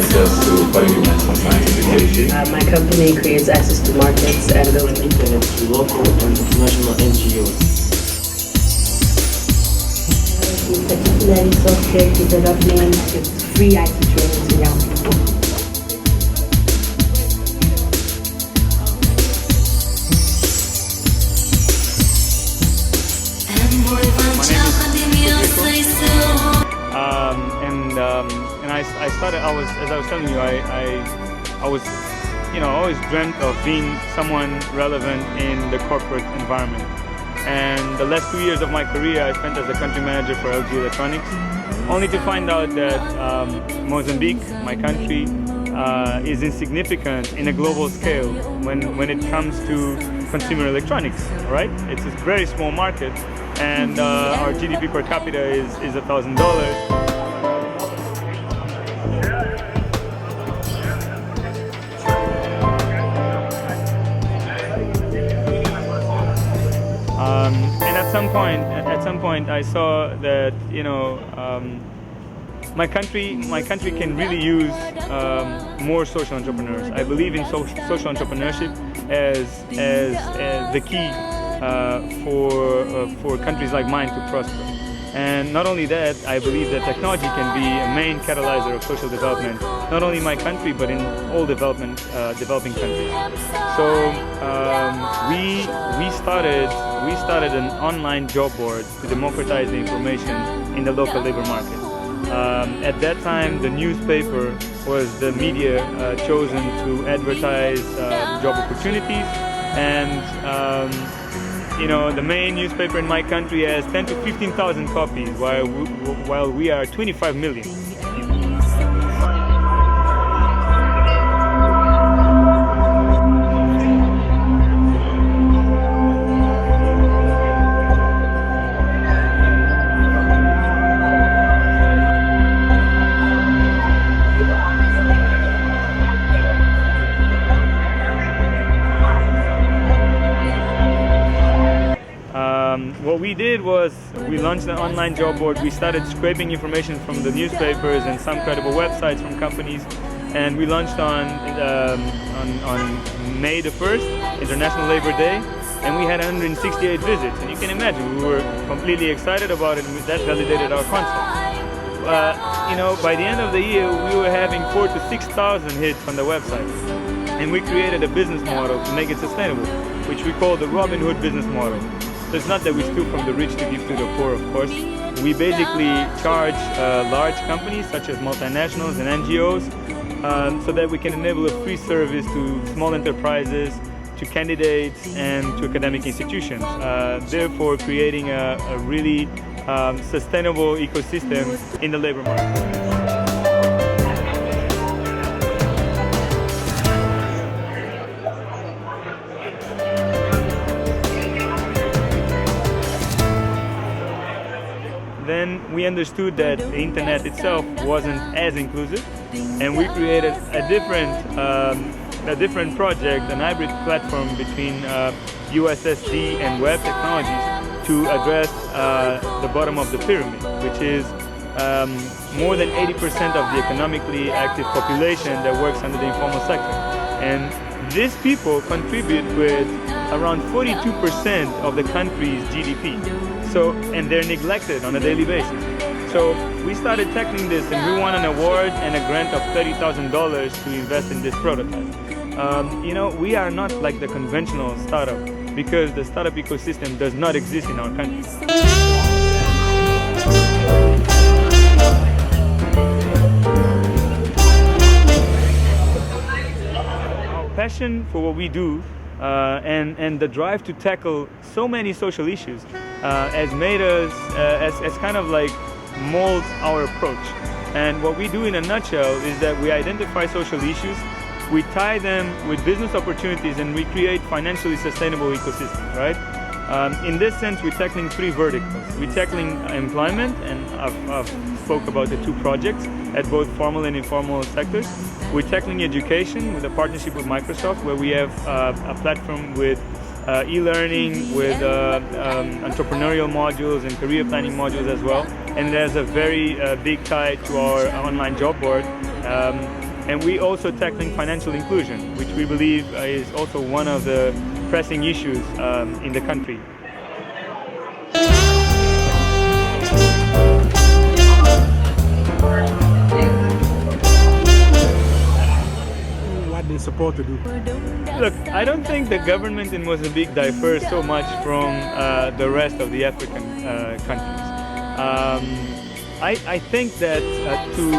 access to quality national science education. My company creates access to markets and the internet to local and international NGOs. Particularly software development with free IT training to young people. I started. As I was telling you, I was, always dreamt of being someone relevant in the corporate environment. And the last 2 years of my career, I spent as a country manager for LG Electronics, only to find out that Mozambique, my country, is insignificant in a global scale when it comes to consumer electronics. Right? It's a very small market, and our GDP per capita is $1,000. And at some point, I saw that my country can really use more social entrepreneurs. I believe in social entrepreneurship as the key for countries like mine to prosper. And not only that, I believe that technology can be a main catalyzer of social development, not only in my country, but in all developing countries. So we started an online job board to democratize the information in the local labor market. At that time, the newspaper was the media chosen to advertise job opportunities, and the main newspaper in my country has 10 to 15,000 copies, while we are 25 million. What we did was we launched an online job board. We started scraping information from the newspapers and some credible websites from companies, and we launched on May the 1st, International Labor Day, and we had 168 visits. And you can imagine, we were completely excited about it, and that validated our concept. By the end of the year, we were having 4,000 to 6,000 hits on the website, and we created a business model to make it sustainable, which we call the Robin Hood business model. So it's not that we steal from the rich to give to the poor, of course. We basically charge large companies such as multinationals and NGOs so that we can enable a free service to small enterprises, to candidates, and to academic institutions, therefore creating a really sustainable ecosystem in the labor market. Then we understood that the internet itself wasn't as inclusive, and we created a different project, an hybrid platform between USSD and web technologies to address the bottom of the pyramid, which is more than 80% of the economically active population that works under the informal sector. And these people contribute with around 42% of the country's GDP. And they're neglected on a daily basis. So we started tackling this, and we won an award and a grant of $30,000 to invest in this prototype. We are not like the conventional startup, because the startup ecosystem does not exist in our country. Our passion for what we do and the drive to tackle so many social issues has made us as kind of like mold our approach. And what we do in a nutshell is that we identify social issues, we tie them with business opportunities, and we create financially sustainable ecosystems, right? In this sense, we're tackling three verticals. We're tackling employment, and I've spoke about the two projects at both formal and informal sectors. We're tackling education with a partnership with Microsoft, where we have a platform with e-learning, with entrepreneurial modules and career planning modules as well. And there's a very big tie to our online job board. And we also tackling financial inclusion, which we believe is also one of the pressing issues in the country. What they support to do? Look, I don't think the government in Mozambique differs so much from the rest of the African countries. I think that to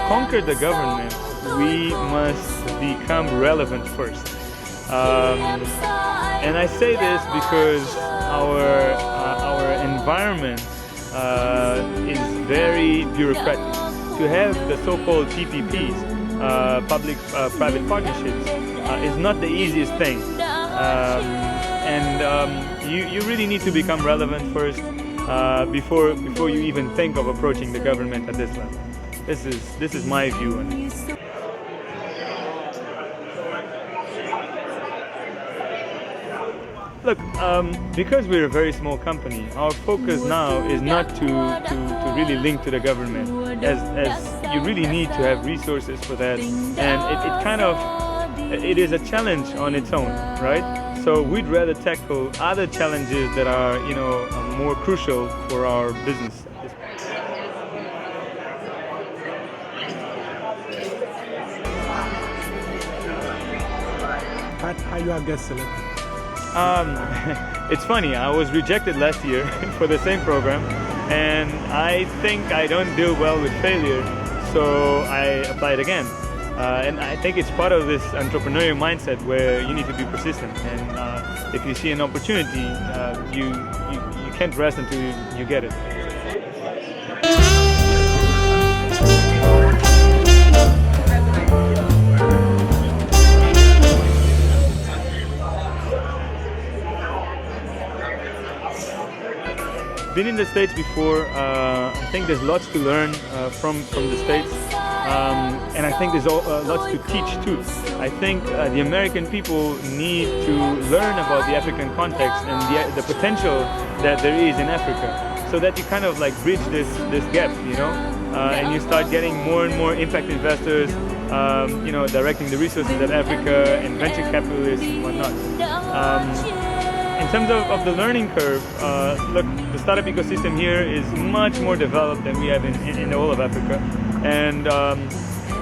conquer the government, we must become relevant first. And I say this because our environment is very bureaucratic. To have the so-called PPPs, public-private partnerships, is not the easiest thing. You really need to become relevant first before you even think of approaching the government at this level. This is my view on it. Look, because we're a very small company, our focus now is not to really link to the government, as you really need to have resources for that, and it is a challenge on its own, right? So we'd rather tackle other challenges that are, more crucial for our business. How you are get selected? It's funny, I was rejected last year for the same program, and I think I don't deal well with failure, so I applied again. And I think it's part of this entrepreneurial mindset where you need to be persistent, and if you see an opportunity, you can't rest until you get it. Been in the States before. I think there's lots to learn from the States, and I think there's lots to teach too. I think the American people need to learn about the African context and the potential that there is in Africa, so that you kind of like bridge this gap, and you start getting more and more impact investors, directing the resources at Africa and venture capitalists and whatnot. In terms of the learning curve, look, the startup ecosystem here is much more developed than we have in the whole of Africa, and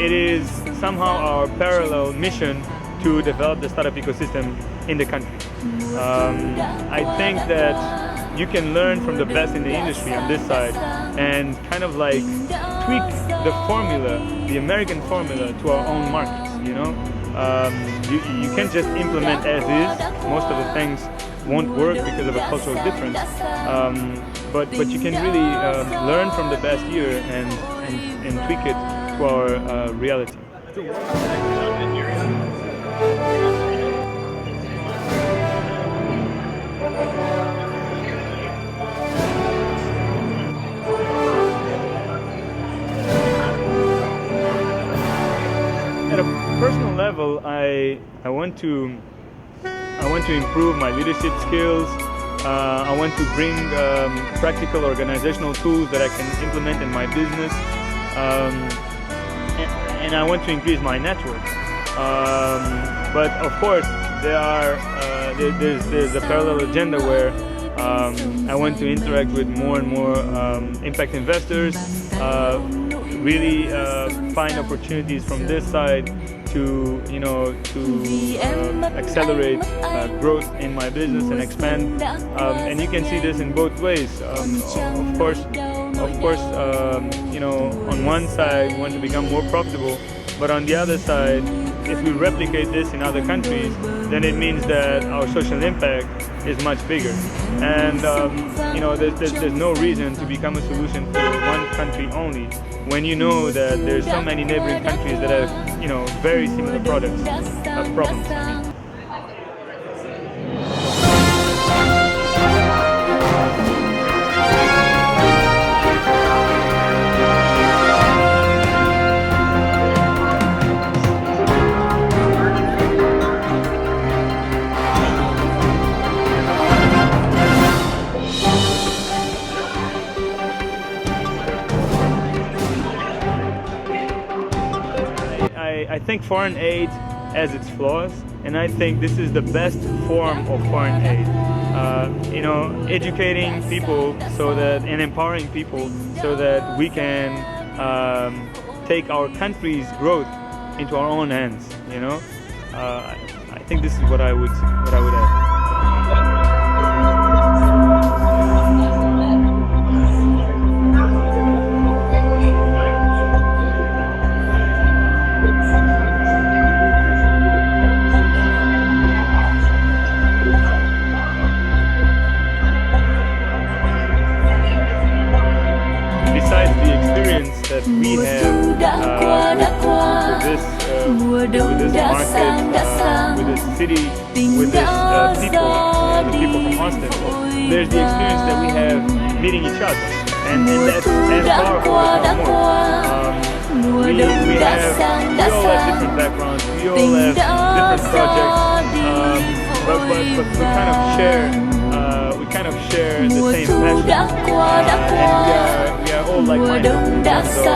it is somehow our parallel mission to develop the startup ecosystem in the country. I think that you can learn from the best in the industry on this side and kind of like tweak the formula, the American formula, to our own markets. You can't just implement as is. Most of the things won't work because of a cultural difference, but you can really learn from the best here and tweak it to our reality. At a personal level, I want to improve my leadership skills. I want to bring practical organizational tools that I can implement in my business, and I want to increase my network. But of course, there's a parallel agenda where I want to interact with more and more impact investors, really find opportunities from this side to accelerate growth in my business and expand. And you can see this in both ways. Of course, on one side we want to become more profitable, but on the other side, if we replicate this in other countries, then it means that our social impact is much bigger. And there's no reason to become a solution for one country only, when you know that there's so many neighboring countries that have very similar problems. I think foreign aid has its flaws, and I think this is the best form of foreign aid. Educating people and empowering people so that we can take our country's growth into our own hands. I think this is what I would add. Besides the experience that we have with this market, with this city, with this people, the people from Austin, there's the experience that we have meeting each other, and that's as powerful, if not more. We all have different backgrounds, we all have different projects, but we kind of share the same passion, and we are all like-minded in terms of,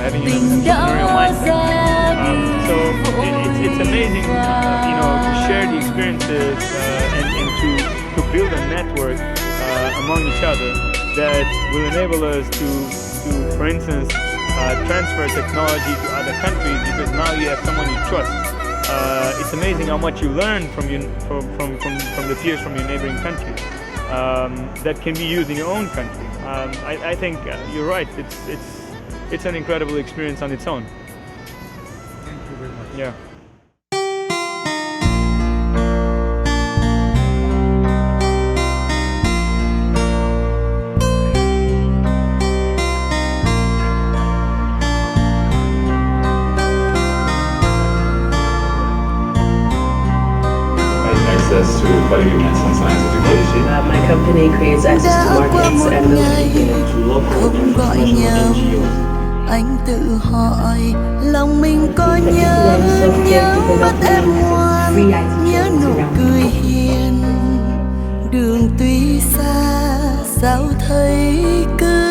having an entrepreneurial mindset. So it's amazing, to share the experiences and to build a network among each other that will enable us to for instance, transfer technology to other countries, because now you have someone you trust. It's amazing how much you learn from the peers from your neighboring country that can be used in your own country. I think you're right. It's an incredible experience on its own. Thank you very much. Yeah. Access to quality maths and science education. My company creates access to markets and building To local and international NGOs. Anh tự hỏi lòng mình có nhớ mắt em ngoan, nhớ nụ cười hiền. Đường tuy xa sao thấy cứ